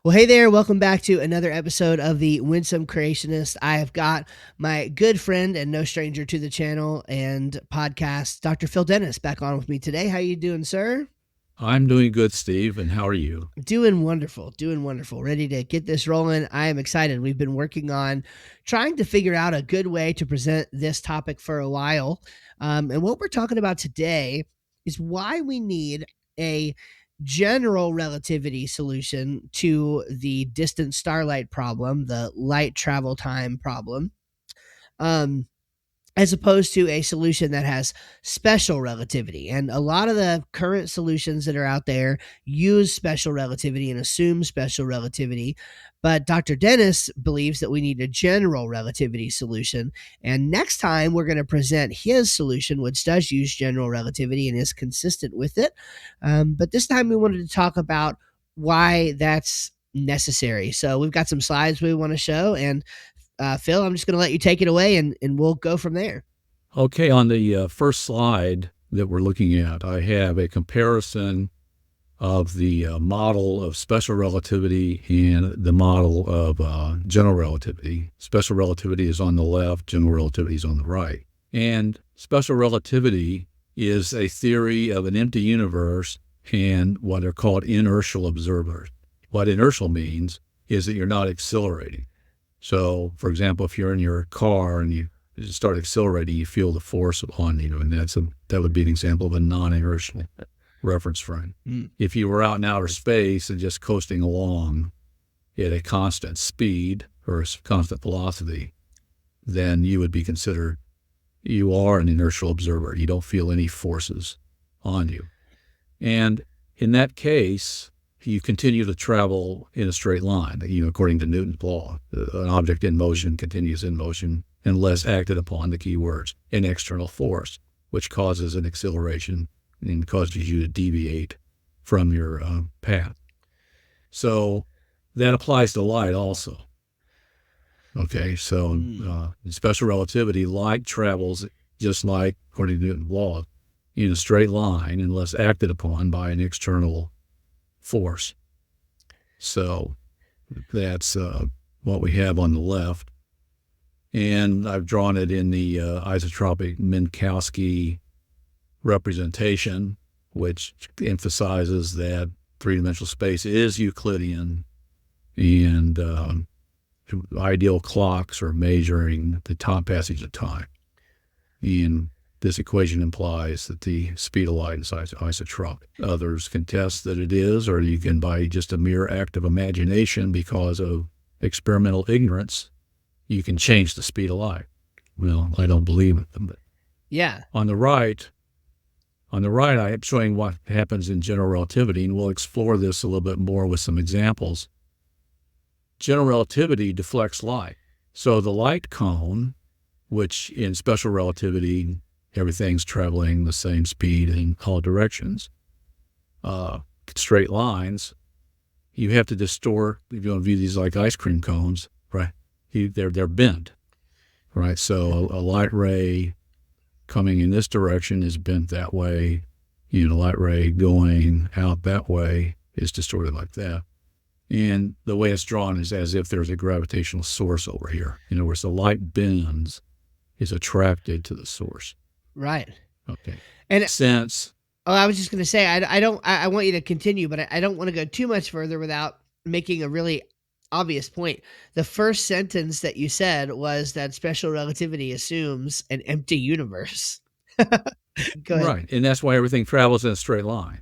Well, hey there. Welcome back to another episode of the Winsome Creationist. I have got my good friend and no stranger to the channel and podcast, Dr. Phil Dennis, back on with me today. How you doing, sir? I'm doing good, Steve, and how are you? Doing wonderful, doing wonderful. Ready to get this rolling. I am excited. We've been working on trying to figure out a good way to present this topic for a while. And what we're talking about today is why we need a general relativity solution to the distant starlight problem, the light travel time problem. Um, as opposed to a solution that has special relativity. And a lot of the current solutions that are out there use special relativity and assume special relativity. But Dr. Dennis believes that we need a general relativity solution. And next time, we're going to present his solution, which does use general relativity and is consistent with it. But this time, we wanted to talk about why that's necessary. So we've got some slides we want to show, and Phil, I'm just going to let you take it away, and we'll go from there. Okay, on the first slide that we're looking at, I have a comparison of the model of special relativity and the model of general relativity. Special relativity is on the left, general relativity is on the right. And special relativity is a theory of an empty universe and what are called inertial observers. What inertial means is that you're not accelerating. So, for example, if you're in your car and you start accelerating, you feel the force upon you, and that would be an example of a non-inertial reference frame. If you were out in outer space and just coasting along at a constant speed or a constant velocity, then you would be considered, you are an inertial observer. You don't feel any forces on you. And in that case, you continue to travel in a straight line, according to Newton's law. An object in motion continues in motion unless acted upon, the key words, an external force, which causes an acceleration and causes you to deviate from your path. So that applies to light also. Okay, so in special relativity, light travels just like, according to Newton's law, in a straight line unless acted upon by an external force. So that's what we have on the left. And I've drawn it in the isotropic Minkowski representation, which emphasizes that three-dimensional space is Euclidean, and ideal clocks are measuring the time passage of time. And this equation implies that the speed of light is isotropic. Others contest that it is, or you can, by just a mere act of imagination because of experimental ignorance, you can change the speed of light. Well, I don't believe it. But yeah. On the right, I am showing what happens in general relativity, and we'll explore this a little bit more with some examples. General relativity deflects light. So the light cone, which in special relativity, everything's traveling the same speed in all directions, straight lines, you have to distort. If you want to view these like ice cream cones, right? They're bent, right? So a light ray coming in this direction is bent that way. A light ray going out that way is distorted like that. And the way it's drawn is as if there's a gravitational source over here. In other words, the light bends is attracted to the source. Right. Okay. And I was just going to say, I want you to continue, but I don't want to go too much further without making a really obvious point. The first sentence that you said was that special relativity assumes an empty universe. Go ahead. Right. And that's why everything travels in a straight line.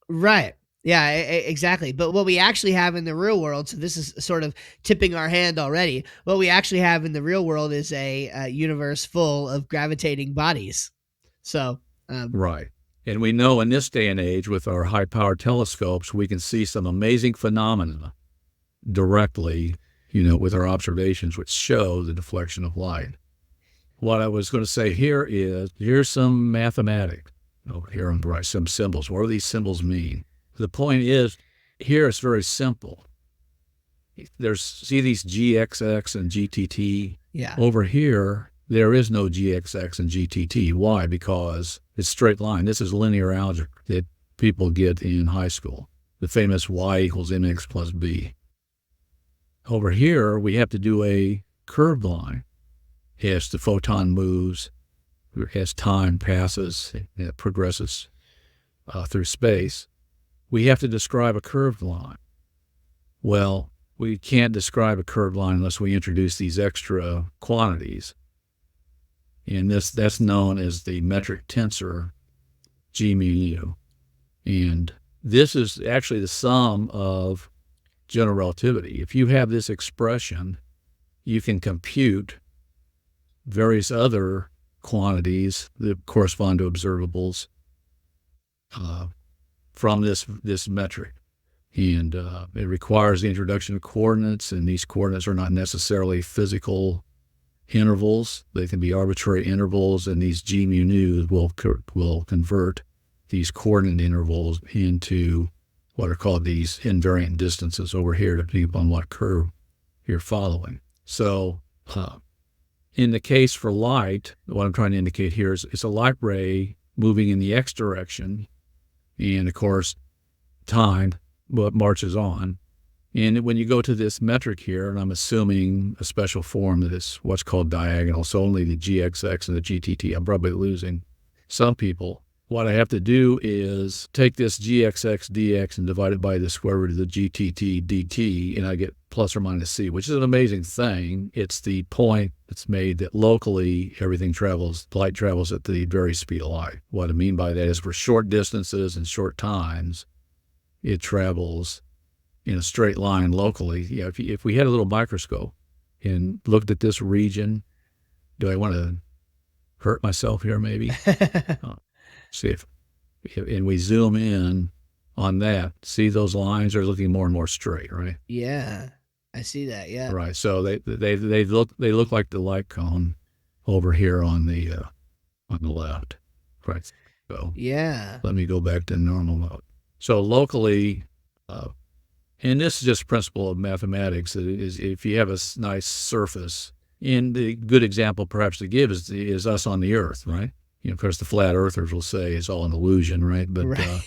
Right. Yeah, exactly. But what we actually have in the real world, so this is sort of tipping our hand already. What we actually have in the real world is a universe full of gravitating bodies. So, right. And we know in this day and age with our high-powered telescopes, we can see some amazing phenomena directly, with our observations, which show the deflection of light. What I was going to say here is, here's some mathematics. Here I'm writing some symbols. What do these symbols mean? The point is, here it's very simple. See these GXX and GTT? Yeah. Over here, there is no GXX and GTT. Why? Because it's straight line. This is linear algebra that people get in high school. the famous y equals mx plus b. Over here, we have to do a curved line as the photon moves, as time passes, and it progresses through space. We have to describe a curved line. Well, we can't describe a curved line unless we introduce these extra quantities. And that's known as the metric tensor g mu u. And this is actually the sum of general relativity. If you have this expression, you can compute various other quantities that correspond to observables from this metric. And it requires the introduction of coordinates, and these coordinates are not necessarily physical intervals. They can be arbitrary intervals, and these g mu nu will convert these coordinate intervals into what are called these invariant distances over here, depending upon what curve you're following. So in the case for light, what I'm trying to indicate here is it's a light ray moving in the x direction, and of course time marches on. And when you go to this metric here, and I'm assuming a special form that is what's called diagonal, so only the gxx and the gtt, I'm probably losing some people. What I have to do is take this gxx dx and divide it by the square root of the gtt dt, and I get plus or minus c, which is an amazing thing. It's the point that's made that locally everything light travels at the very speed of light. What I mean by that is for short distances and short times, it travels in a straight line locally. Yeah, if we had a little microscope and looked at this region, do I want to hurt myself here maybe? See and we zoom in on that, see those lines are looking more and more straight, right? Yeah, I see that. Yeah. Right. So they look like the light cone over here on the left. Right. So yeah, let me go back to normal mode. So locally, and this is just a principle of mathematics, is if you have a nice surface, and the good example perhaps to give is us on the Earth, right? Of course, the flat earthers will say it's all an illusion, right? But, right.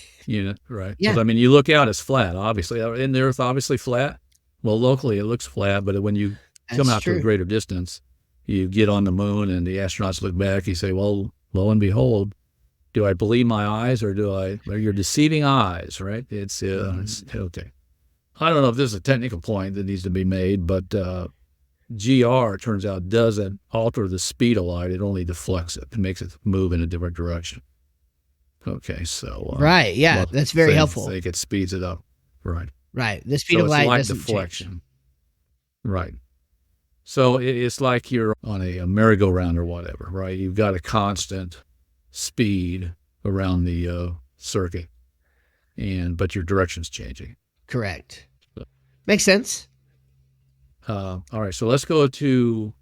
right. Yeah. But I mean, you look out, it's flat, obviously. Isn't the Earth obviously flat? Well, locally it looks flat, but when you come That's out to a true. greater distance, you get on the moon and the astronauts look back, you say, well, lo and behold, do I believe my eyes or you're deceiving eyes, right? It's okay. I don't know if this is a technical point that needs to be made, but GR, it turns out, doesn't alter the speed of light. It only deflects it. It makes it move in a different direction. Okay, so Right. Yeah, well, that's very things helpful. think it speeds it up. Right. Right. The speed So of it's light light doesn't change. deflection. Right. So it's like you're on a merry-go-round or whatever, right? You've got a constant speed around the circuit, but your direction's changing. Correct. Makes sense. All right, so let's go to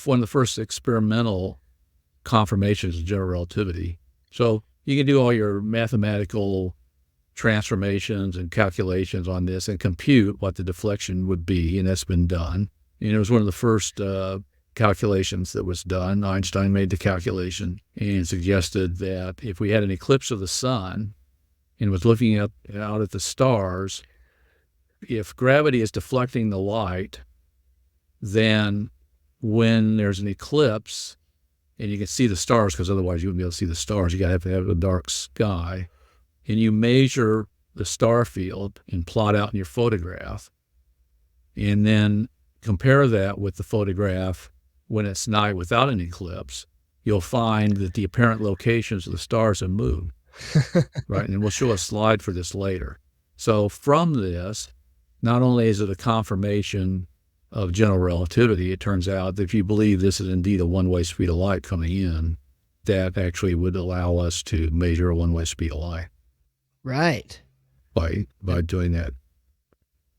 one of the first experimental confirmations of general relativity. So you can do all your mathematical transformations and calculations on this and compute what the deflection would be, and that's been done. And it was one of the first calculations that was done. Einstein made the calculation and suggested that if we had an eclipse of the sun and was looking out at the stars, if gravity is deflecting the light, then when there's an eclipse and you can see the stars, because otherwise you wouldn't be able to see the stars, you got to have a dark sky, and you measure the star field and plot out in your photograph, and then compare that with the photograph when it's night without an eclipse, you'll find that the apparent locations of the stars have moved, right? And we'll show a slide for this later. So from this, not only is it a confirmation of general relativity, it turns out that if you believe this is indeed a one-way speed of light coming in, that actually would allow us to measure a one-way speed of light. Right. By doing that.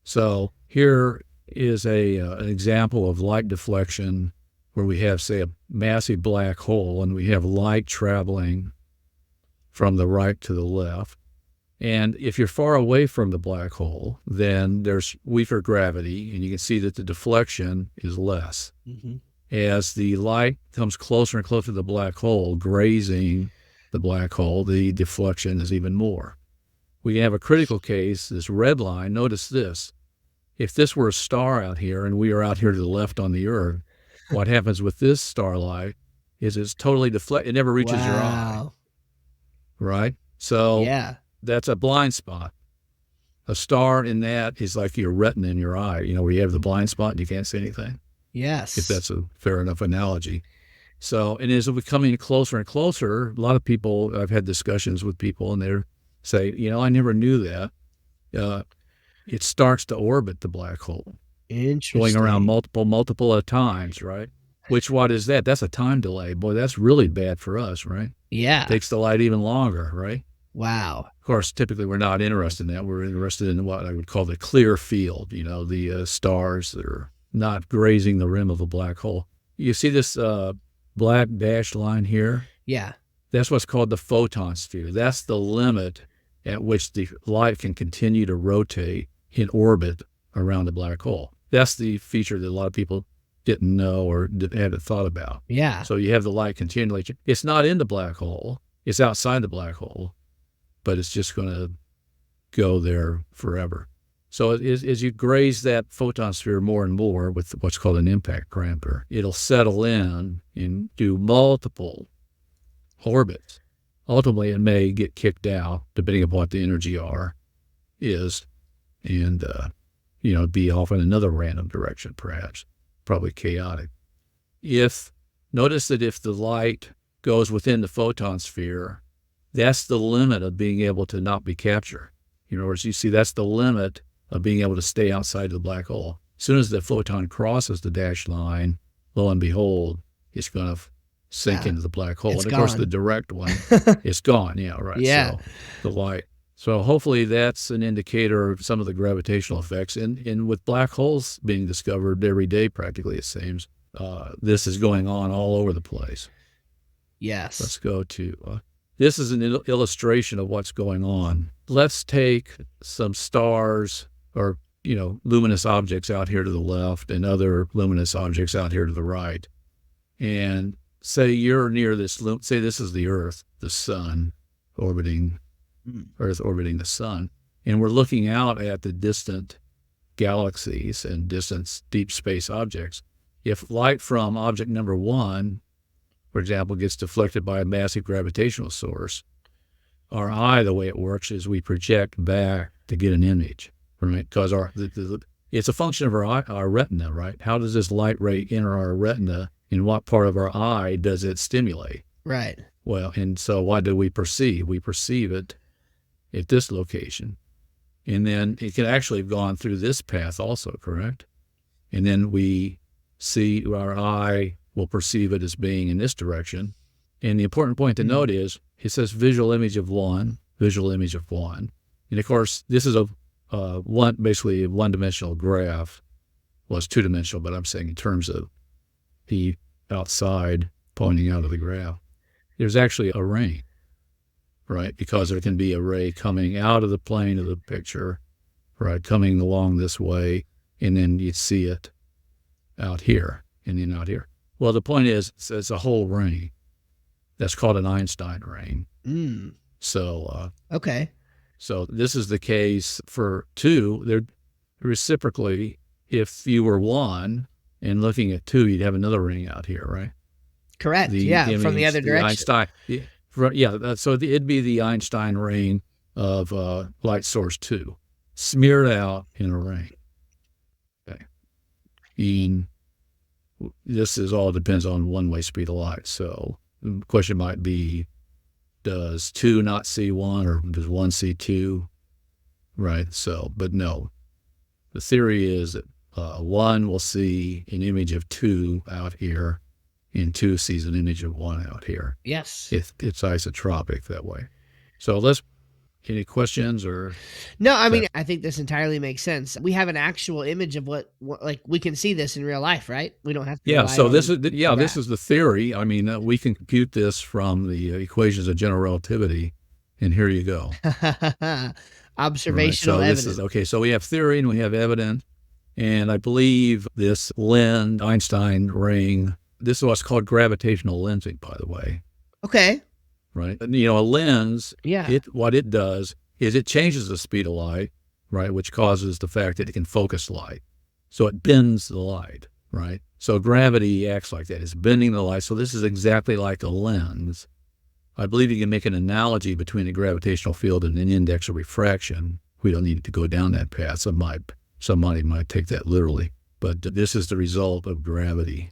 So here is an example of light deflection where we have, say, a massive black hole, and we have light traveling from the right to the left. And if you're far away from the black hole, then there's weaker gravity, and you can see that the deflection is less. Mm-hmm. As the light comes closer and closer to the black hole, grazing the black hole, the deflection is even more. we have a critical case, this red line. Notice this. If this were a star out here and we are out here to the left on the Earth, what happens with this starlight is it's totally deflected. It never reaches your eye, Wow. right? So Yeah. that's a blind spot. A star in that is like your retina in your eye, where you have the blind spot and you can't see anything, if Yes. that's a fair enough analogy. So, and as we're coming closer and closer, a lot of people, I've had discussions with people and they say, I never knew that. It starts to orbit the black hole, going around Interesting. multiple at times, right? What is that? That's a time delay. Boy, that's really bad for us, right? Yeah. Takes the light even longer, right? Wow. Of course, typically we're not interested in that. We're interested in what I would call the clear field, the stars that are not grazing the rim of a black hole. You see this black dashed line here? Yeah. That's what's called the photon sphere. That's the limit at which the light can continue to rotate in orbit around the black hole. That's the feature that a lot of people didn't know or hadn't thought about. Yeah. So you have the light continually. It's not in the black hole. It's outside the black hole, but it's just going to go there forever. So as you graze that photon sphere more and more with what's called an impact parameter, it'll settle in and do multiple orbits. Ultimately, it may get kicked out, depending on what the energy is, and be off in another random direction, perhaps, probably chaotic. Notice that if the light goes within the photon sphere, that's the limit of being able to not be captured. In other words, you see, that's the limit of being able to stay outside the black hole. As soon as the photon crosses the dashed line, lo and behold, it's going to sink into the black hole. It's And of course, gone. the direct one, it's gone. Yeah, right. Yeah. So the light. So hopefully that's an indicator of some of the gravitational effects. And with black holes being discovered every day, practically, it seems, this is going on all over the place. Yes. Let's go to, this is an illustration of what's going on. Let's take some stars or, luminous objects out here to the left and other luminous objects out here to the right. And say you're near this, say this is the Earth, the sun Earth orbiting the sun. And we're looking out at the distant galaxies and distant deep space objects. If light from object number one, for example, gets deflected by a massive gravitational source, our eye, the way it works is we project back to get an image, right? Because it's a function of our retina, right? How does this light ray enter our retina? In what part of our eye does it stimulate? Right. Well, and so what do we perceive? We perceive it at this location. And then it can actually have gone through this path also, correct? And then we see, our eye will perceive it as being in this direction. And the important point to note is, it says visual image of one. And of course, this is basically a one-dimensional graph. Well, it's two-dimensional, but I'm saying in terms of the outside pointing out of the graph. There's actually a ring, right? Because there can be a ray coming out of the plane of the picture, right, coming along this way, and then you see it out here, and then out here. Well, the point is, it's a whole ring. That's called an Einstein ring. So, okay. So this is the case for two. They're reciprocally, if you were one and looking at two, you'd have another ring out here, right? Correct. From the other direction. Einstein. So it'd be the Einstein ring of light source 2, smeared out in a ring. Okay. And this all depends on one-way speed of light. So the question might be, does 2 not see 1, or does 1 see 2? Right. So, but no. The theory is that 1 will see an image of 2 out here, and 2 sees an image of 1 out here. Yes. It's isotropic that way. So any questions or? No, I mean, I think this entirely makes sense. We have an actual image of what like we can see this in real life, right? We don't have to. Yeah. So this is the theory. I mean, we can compute this from the equations of general relativity, and here you go. Observational evidence. So we have theory and we have evidence, and I believe this Einstein ring. This is what's called gravitational lensing, by the way. Okay. Right. A lens, what it does is it changes the speed of light, right, which causes the fact that it can focus light. So it bends the light, right? So gravity acts like that. It's bending the light. So this is exactly like a lens. I believe you can make an analogy between a gravitational field and an index of refraction. We don't need to go down that path. Somebody might take that literally. But this is the result of gravity.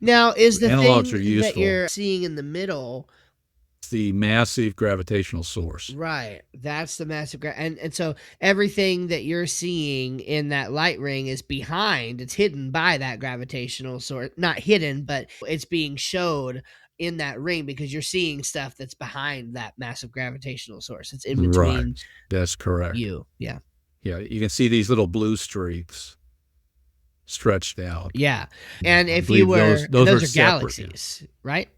Now, is the Analogs are thing that useful. you're seeing in the middle, It's the massive gravitational source. right? That's the massive and so everything that you're seeing in that light ring is behind. It's hidden by that gravitational source. Not hidden, but it's being showed in that ring because you're seeing stuff that's behind that massive gravitational source. It's in Right. between That's correct. you. Yeah. Yeah, you can see these little blue streaks stretched out. Yeah. Yeah, And I if you believe were, those and are those are separate. Yeah. galaxies, right?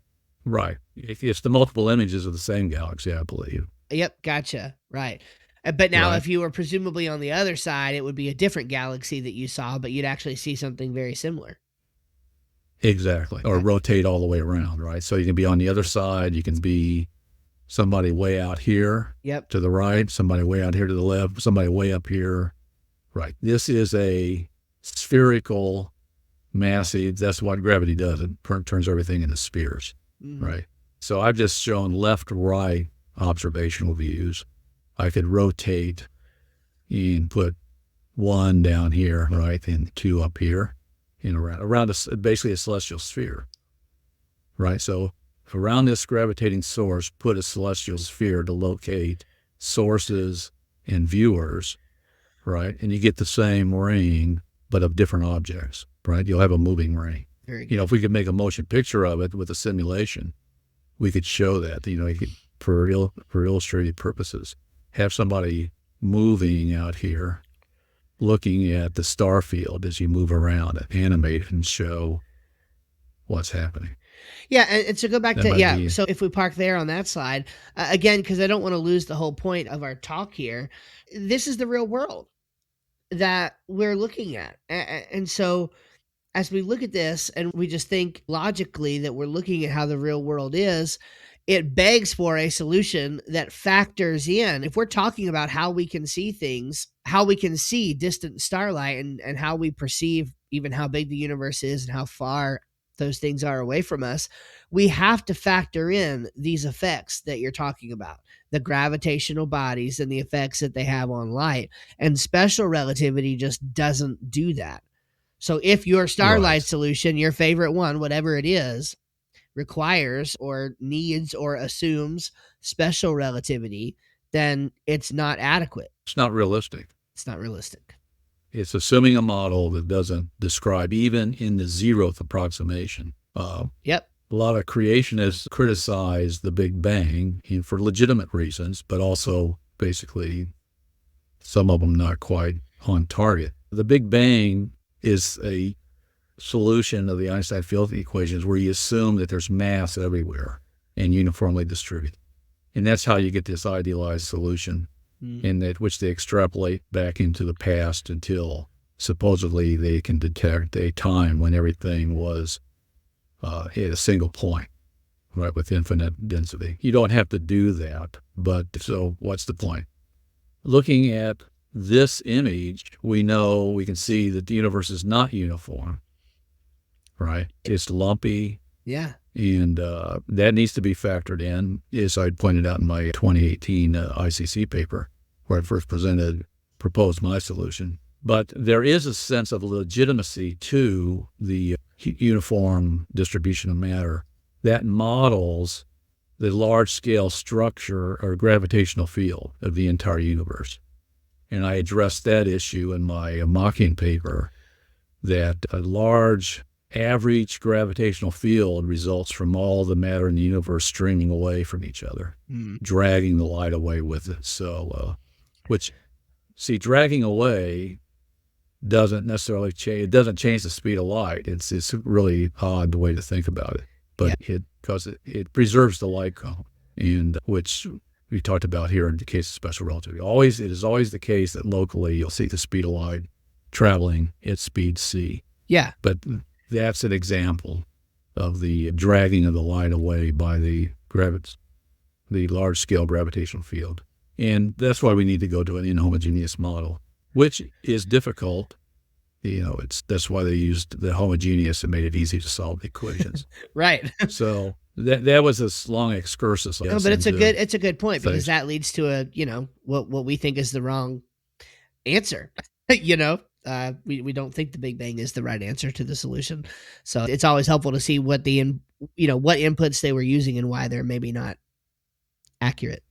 Right. It's the multiple images of the same galaxy, I believe. Yep, gotcha. Right. But now, Right. if you were presumably on the other side, it would be a different galaxy that you saw, but you'd actually see something very similar. Exactly. Or rotate all the way around, right? So you can be on the other side. You can be somebody way out here Yep. to the right, somebody way out here to the left, somebody way up here. Right. This is a spherical, massive. That's what gravity does. It turns everything into spheres. Mhm. Right. So I've just shown left-right observational views. I could rotate and put one down here, right, and two up here, and around basically a celestial sphere, right? So around this gravitating source, put a celestial sphere to locate sources and viewers, right? And you get the same ring, but of different objects, right? You'll have a moving ring. Very good. You know, if we could make a motion picture of it with a simulation, we could show that, you know, you could, for illustrative purposes, have somebody moving out here, looking at the star field as you move around and animate and show what's happening. Yeah, and to go back That to might be, so if we park there on that slide, again, because I don't want to lose the whole point of our talk here, this is the real world that we're looking at. And so as we look at this and we just think logically that we're looking at how the real world is, it begs for a solution that factors in. If we're talking about how we can see things, how we can see distant starlight and how we perceive even how big the universe is and how far those things are away from us, we have to factor in these effects that you're talking about, the gravitational bodies and the effects that they have on light. And special relativity just doesn't do that. So if your starlight right. solution, your favorite one, whatever it is, requires or needs or assumes special relativity, then it's not adequate. It's not realistic. It's not realistic. It's assuming a model that doesn't describe even in the zeroth approximation. Yep. A lot of creationists criticize the Big Bang for legitimate reasons, but also basically some of them not quite on target. The Big Bang is a solution of the Einstein field equations where you assume that there's mass everywhere and uniformly distributed. And that's how you get this idealized solution, in that which they extrapolate back into the past until supposedly they can detect a time when everything was at a single point, right, with infinite density. You don't have to do that, but so what's the point? Looking at this image, we can see that the universe is not uniform, right? It's lumpy. Yeah. And that needs to be factored in, as I pointed out in my 2018 ICC paper, where I first proposed my solution. But there is a sense of legitimacy to the uniform distribution of matter that models the large-scale structure or gravitational field of the entire universe. And I addressed that issue in my mocking paper, that a large average gravitational field results from all the matter in the universe streaming away from each other, dragging the light away with it. So, dragging away doesn't necessarily change. It doesn't change the speed of light. It's really odd the way to think about it, but it preserves the light cone, and which we talked about here in the case of special relativity. It is always the case that locally you'll see the speed of light traveling at speed c. Yeah. But that's an example of the dragging of the light away by the large-scale gravitational field And that's why we need to go to an inhomogeneous model, which is difficult. That's why they used the homogeneous and made it easy to solve the equations. Right. So that was this long excursus, I No, guess, but into it's a good point because things. that leads to a, what we think is the wrong answer. you know, we don't think the Big Bang is the right answer to the solution. So it's always helpful to see what what inputs they were using and why they're maybe not accurate.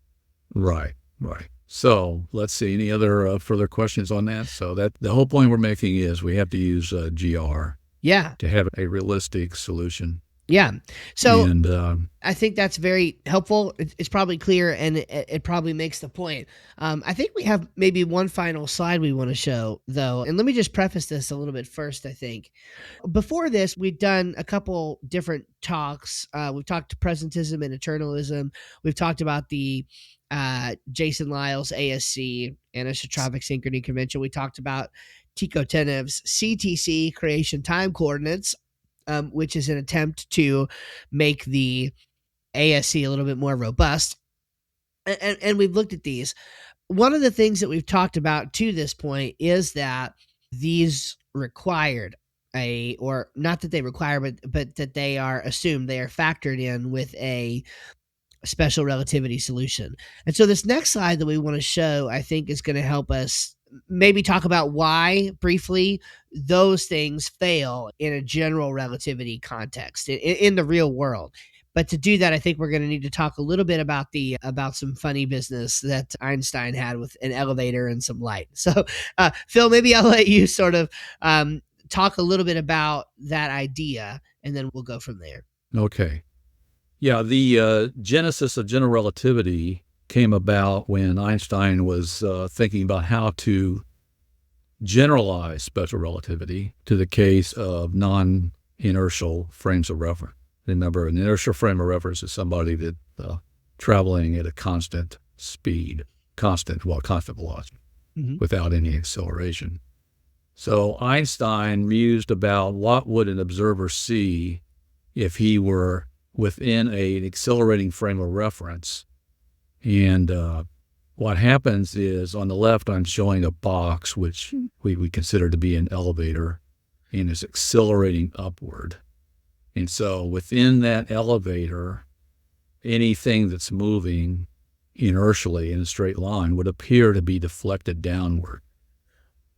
Right, right. So let's see. Any other further questions on that? So that the whole point we're making is we have to use GR Yeah. to have a realistic solution. Yeah. So And I think that's very helpful. It's probably clear, and it probably makes the point. I think we have maybe one final slide we want to show, though. And let me just preface this a little bit first, I think. Before this, we've done a couple different talks. We've talked to presentism and eternalism. We've talked about the Jason Lyle's ASC, anisotropic synchrony convention. We talked about Tico Tenev's CTC, creation time coordinates, which is an attempt to make the ASC a little bit more robust. And we've looked at these. One of the things that we've talked about to this point is that these required or not that they require, but that they are assumed, they are factored in with a special relativity solution. And so this next slide that we want to show, I think, is going to help us maybe talk about why briefly those things fail in a general relativity context in the real world. But to do that, I think we're going to need to talk a little bit about some funny business that Einstein had with an elevator and some light. So, Phil, maybe I'll let you sort of talk a little bit about that idea, and then we'll go from there. okay. Yeah, the genesis of general relativity came about when Einstein was thinking about how to generalize special relativity to the case of non-inertial frames of reference. Remember, an inertial frame of reference is somebody that traveling at a constant speed, constant velocity, without any acceleration. So Einstein mused about what would an observer see if he were within an accelerating frame of reference. And what happens is on the left, I'm showing a box, which we consider to be an elevator, and is accelerating upward. And so within that elevator, anything that's moving inertially in a straight line would appear to be deflected downward.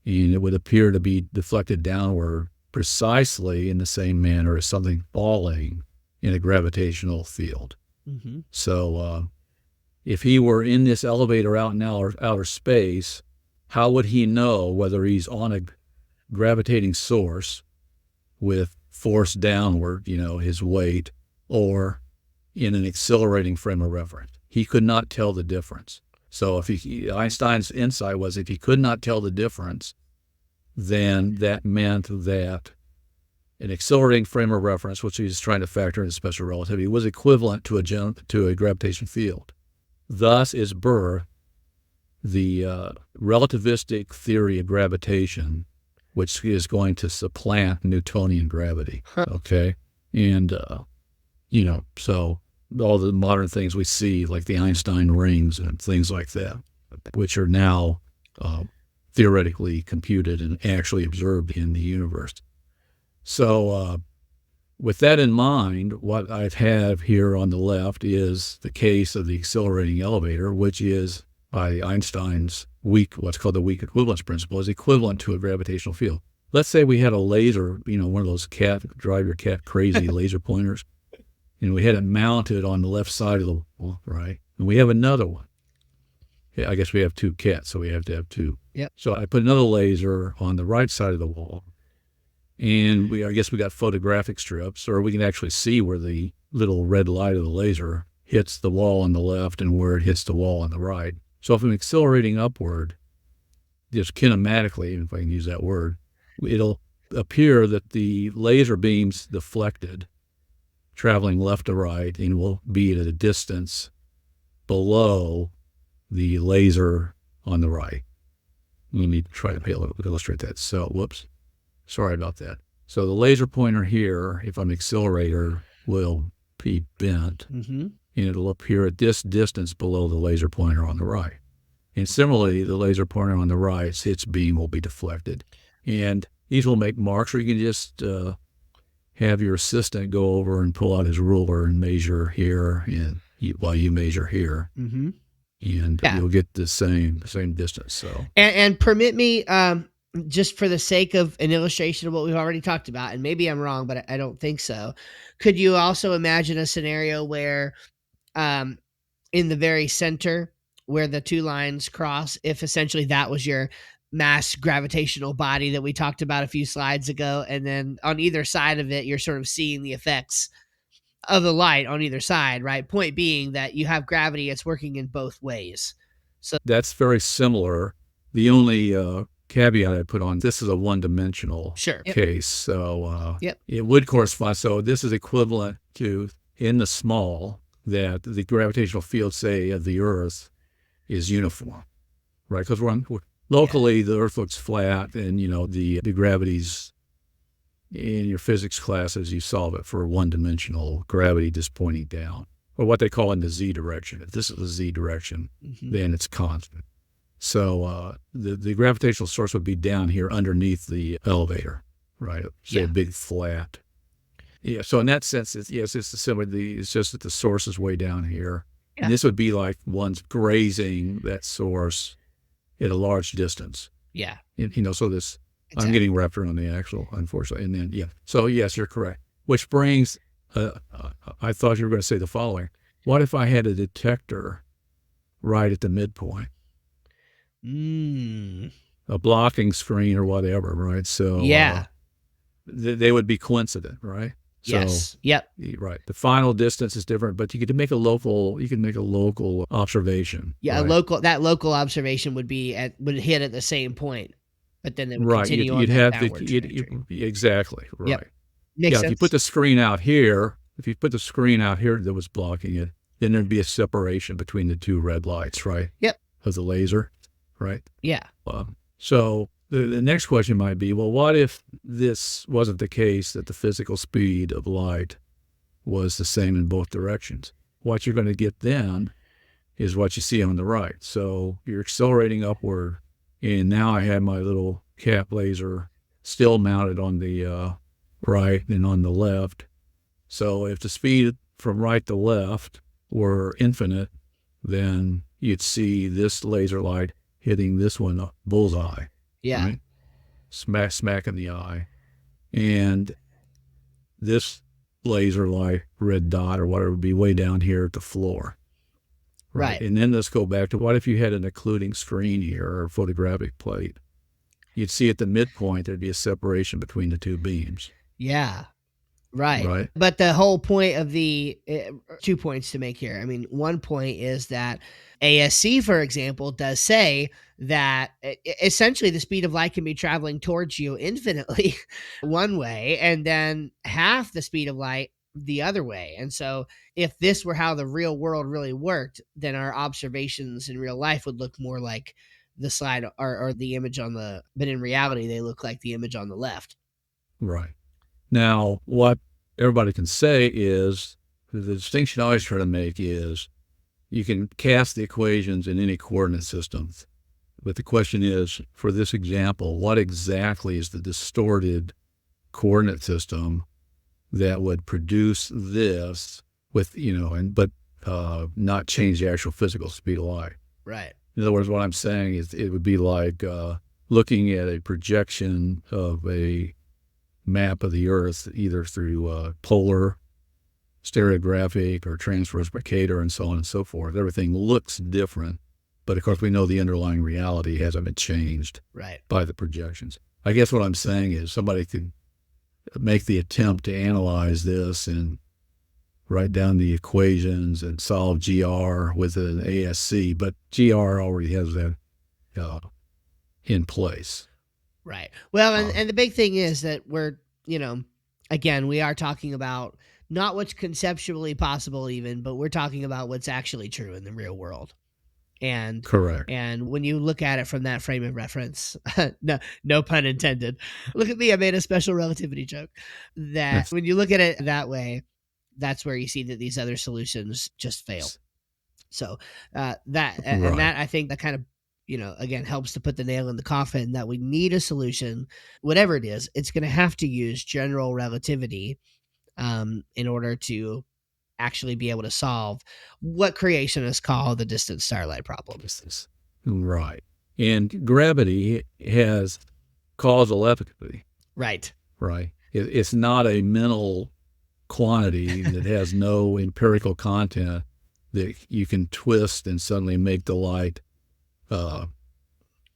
And it would appear to be deflected downward precisely in the same manner as something falling in a gravitational field. Mm-hmm. So if he were in this elevator out in outer space, how would he know whether he's on a gravitating source with force downward, his weight, or in an accelerating frame of reference? He could not tell the difference. So Einstein's insight was if he could not tell the difference, then that meant that an accelerating frame of reference, which he's trying to factor into special relativity, was equivalent to a gravitation field. Thus is birthed the relativistic theory of gravitation, which is going to supplant Newtonian gravity. Okay, and so all the modern things we see, like the Einstein rings and things like that, which are now theoretically computed and actually observed in the universe. So with that in mind, what I have here on the left is the case of the accelerating elevator, which is by Einstein's what's called the weak equivalence principle, is equivalent to a gravitational field. Let's say we had a laser, one of those drive your cat crazy laser pointers, and we had it mounted on the left side of the wall, right? And we have another one. Yeah, I guess we have two cats, so we have to have two. Yep. So I put another laser on the right side of the wall, and I guess we got photographic strips, or we can actually see where the little red light of the laser hits the wall on the left and where it hits the wall on the right. So if I'm accelerating upward, just kinematically, if I can use that word, it'll appear that the laser beam's deflected, traveling left to right, and will be at a distance below the laser on the right. Let me try to illustrate that. So, whoops. Sorry about that. So the laser pointer here, if I'm accelerator, will be bent, and it'll appear at this distance below the laser pointer on the right. And similarly, the laser pointer on the right, its beam will be deflected. And these will make marks, or you can just have your assistant go over and pull out his ruler and measure here, and while you measure here, Mm-hmm. and Yeah. you'll get the same distance. So, And permit me, just for the sake of an illustration of what we've already talked about, and maybe I'm wrong, but I don't think so. Could you also imagine a scenario where, um, in the very center where the two lines cross, if essentially that was your mass gravitational body that we talked about a few slides ago, and then on either side of it, you're sort of seeing the effects of the light on either side, right? Point being that you have gravity, it's working in both ways. So, that's very similar. The only caveat I put on this is a one-dimensional sure. Yep. case, so Yep. it would correspond. So this is equivalent to in the small that the gravitational field, say, of the Earth is uniform, right? Because locally the Earth looks flat, and the gravity's in your physics classes you solve it for one-dimensional gravity just pointing down, or what they call in the z direction. If this is the z direction, then it's constant. So the gravitational source would be down here underneath the elevator, right? Say a big flat. Yeah. So in that sense, it's the similar. It's just that the source is way down here, and this would be like one's grazing that source at a large distance. Yeah. So this I'm getting wrapped around the axle, unfortunately, and then So yes, you're correct. Which brings, I thought you were going to say the following: what if I had a detector right at the midpoint? A blocking screen or whatever, right? So they would be coincident, right? Yes. Yep. Right. The final distance is different, but you can make a local observation. Yeah, right? that local observation would hit at the same point, but then it would Right. continue on You'd that have downward trajectory. Exactly. Right. Yep. Makes If you sense. put the screen out here, that was blocking it, then there'd be a separation between the two red lights, right? Yep. Of the laser, right? Yeah. So the next question might be, well, what if this wasn't the case, that the physical speed of light was the same in both directions? What you're going to get then is what you see on the right. So you're accelerating upward, and now I have my little cap laser still mounted on the right and on the left. So if the speed from right to left were infinite, then you'd see this laser light hitting this one bullseye. Yeah. Right? Smack in the eye. And this laser light, red dot or whatever, would be way down here at the floor. Right. And then let's go back to, what if you had an occluding screen here, or a photographic plate? You'd see at the midpoint there'd be a separation between the two beams. Yeah. Right. Right. But the whole point of 2 points to make here. I mean, one point is that ASC, for example, does say that essentially the speed of light can be traveling towards you infinitely one way, and then half the speed of light the other way. And so if this were how the real world really worked, then our observations in real life would look more like the slide or the image but in reality, they look like the image on the left. Right. Now, what everybody can say is, the distinction I always try to make is, you can cast the equations in any coordinate system, but the question is, for this example, what exactly is the distorted coordinate system that would produce this with, but not change the actual physical speed of light? Right. In other words, what I'm saying is, it would be like looking at a projection of a map of the Earth, either through polar, stereographic, or transverse Mercator, and so on and so forth. Everything looks different, but of course we know the underlying reality hasn't been changed by the projections. I guess what I'm saying is, somebody could make the attempt to analyze this and write down the equations and solve GR with an ASC, but GR already has that in place. Right. Well, and the big thing is that we're, again, we are talking about not what's conceptually possible even, but we're talking about what's actually true in the real world. And correct. And when you look at it from that frame of reference, no pun intended. Look at me, I made a special relativity joke. That when you look at it that way, that's where you see that these other solutions just fail. So that I think that kind of again, helps to put the nail in the coffin that we need a solution, whatever it is. It's going to have to use general relativity in order to actually be able to solve what creationists call the distant starlight problem. Right. And gravity has causal efficacy. Right. Right. It's not a mental quantity that has no empirical content that you can twist and suddenly make the light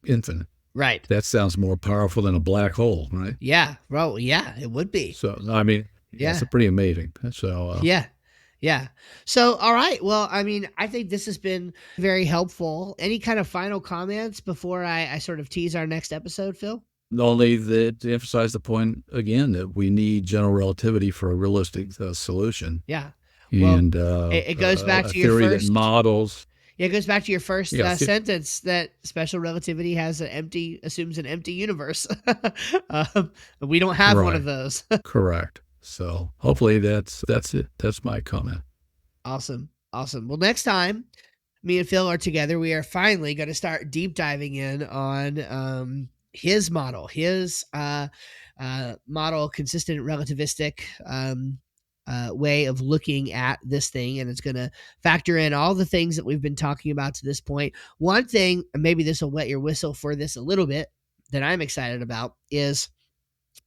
infinite. Right. That sounds more powerful than a black hole, right? Yeah. Well, yeah, it would be. So, I mean, Yeah. it's pretty amazing. So, yeah. Yeah. So, all right. Well, I mean, I think this has been very helpful. Any kind of final comments before I sort of tease our next episode, Phil? only that to emphasize the point again that we need general relativity for a realistic solution. Yeah. Well, And it goes back a to your theory first. that models. Yeah, it goes back to your first Yeah, sentence that special relativity assumes an empty universe. We don't have one right. of those. Correct. So hopefully that's it. That's my comment. Awesome. Awesome. Well, next time me and Phil are together, we are finally going to start deep diving in on his model, model, consistent relativistic way of looking at this thing. And it's going to factor in all the things that we've been talking about to this point. One thing, and maybe this will wet your whistle for this a little bit, that I'm excited about is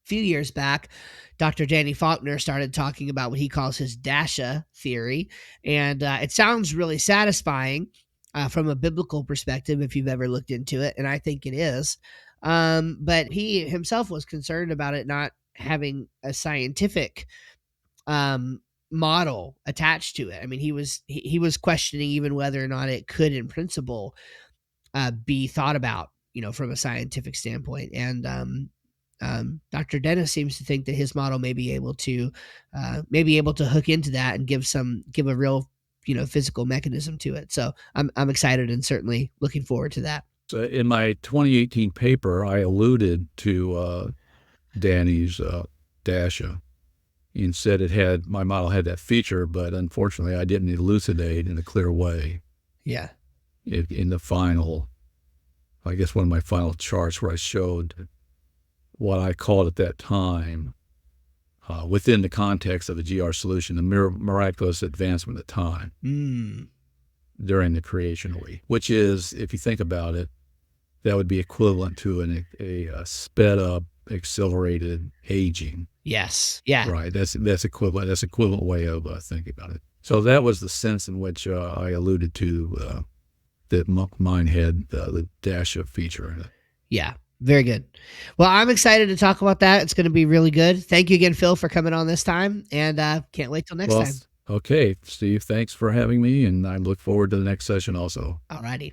few years back, Dr. Danny Faulkner started talking about what he calls his Dasha theory. And it sounds really satisfying from a biblical perspective if you've ever looked into it. And I think it is. But he himself was concerned about it not having a scientific model attached to it. I mean, he was questioning even whether or not it could, in principle, be thought about, from a scientific standpoint. And Dr. Dennis seems to think that his model may be able to hook into that and give a real, physical mechanism to it. So I'm excited and certainly looking forward to that. So in my 2018 paper, I alluded to Danny's Dasha and said my model had that feature, but unfortunately I didn't elucidate in a clear way. Yeah. In the final, I guess one of my final charts where I showed what I called at that time, within the context of the GR solution, the miraculous advancement of time during the creational week, which is, if you think about it, that would be equivalent to a sped up, accelerated aging. Yes. Yeah. Right. That's equivalent. That's equivalent way of thinking about it. So that was the sense in which I alluded to that mine had the Dasha feature in it. Yeah. Very good. Well, I'm excited to talk about that. It's going to be really good. Thank you again, Phil, for coming on this time, and can't wait till next time. Okay, Steve, thanks for having me, and I look forward to the next session also. All righty.